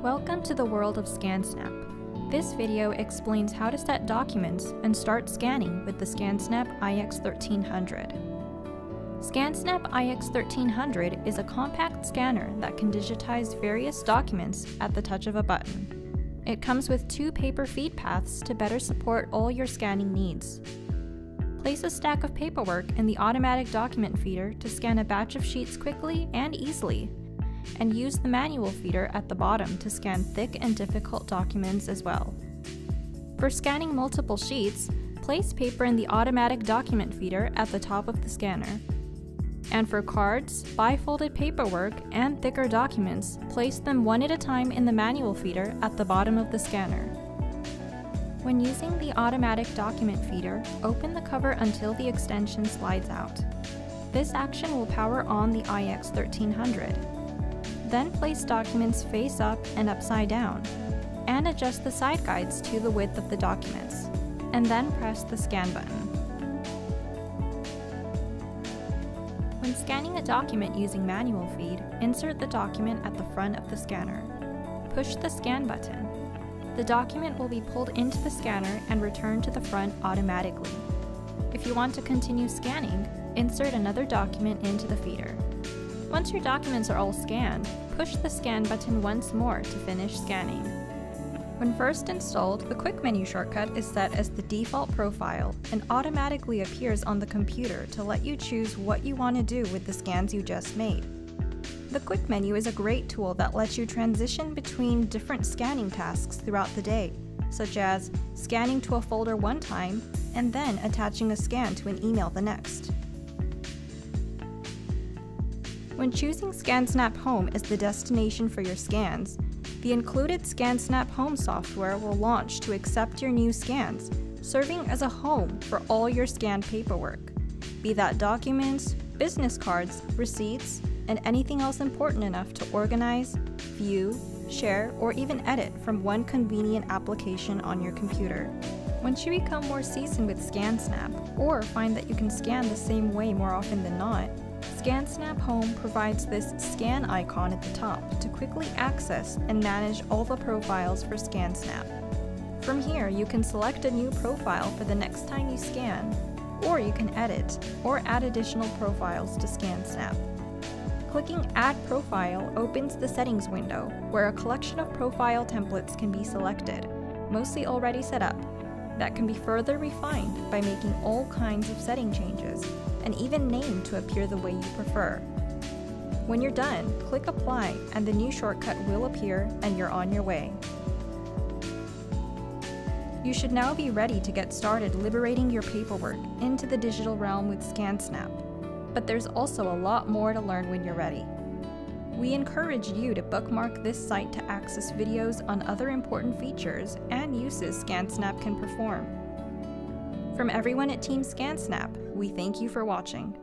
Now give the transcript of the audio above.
Welcome to the world of ScanSnap. This video explains how to set documents and start scanning with the ScanSnap iX1300. ScanSnap iX1300 is a compact scanner that can digitize various documents at the touch of a button. It comes with 2 paper feed paths to better support all your scanning needs. Place a stack of paperwork in the automatic document feeder to scan a batch of sheets quickly and easily, and use the manual feeder at the bottom to scan thick and difficult documents as well. For scanning multiple sheets, place paper in the automatic document feeder at the top of the scanner. And for cards, bifolded paperwork, and thicker documents, place them one at a time in the manual feeder at the bottom of the scanner. When using the automatic document feeder, open the cover until the extension slides out. This action will power on the iX1300. Then place documents face up and upside down, and adjust the side guides to the width of the documents, and then press the scan button. When scanning a document using manual feed, insert the document at the front of the scanner. Push the scan button. The document will be pulled into the scanner and returned to the front automatically. If you want to continue scanning, insert another document into the feeder. Once your documents are all scanned, push the scan button once more to finish scanning. When first installed, the quick menu shortcut is set as the default profile and automatically appears on the computer to let you choose what you want to do with the scans you just made. The quick menu is a great tool that lets you transition between different scanning tasks throughout the day, such as scanning to a folder one time and then attaching a scan to an email the next. When choosing ScanSnap Home as the destination for your scans, the included ScanSnap Home software will launch to accept your new scans, serving as a home for all your scanned paperwork, be that documents, business cards, receipts, and anything else important enough to organize, view, share, or even edit from one convenient application on your computer. Once you become more seasoned with ScanSnap, or find that you can scan the same way more often than not, ScanSnap Home provides this scan icon at the top to quickly access and manage all the profiles for ScanSnap. From here, you can select a new profile for the next time you scan, or you can edit or add additional profiles to ScanSnap. Clicking Add Profile opens the settings window, where a collection of profile templates can be selected, mostly already set up, that can be further refined by making all kinds of setting changes, and even named to appear the way you prefer. When you're done, click Apply and the new shortcut will appear and you're on your way. You should now be ready to get started liberating your paperwork into the digital realm with ScanSnap, but there's also a lot more to learn when you're ready. We encourage you to bookmark this site to access videos on other important features and uses ScanSnap can perform. From everyone at Team ScanSnap, we thank you for watching.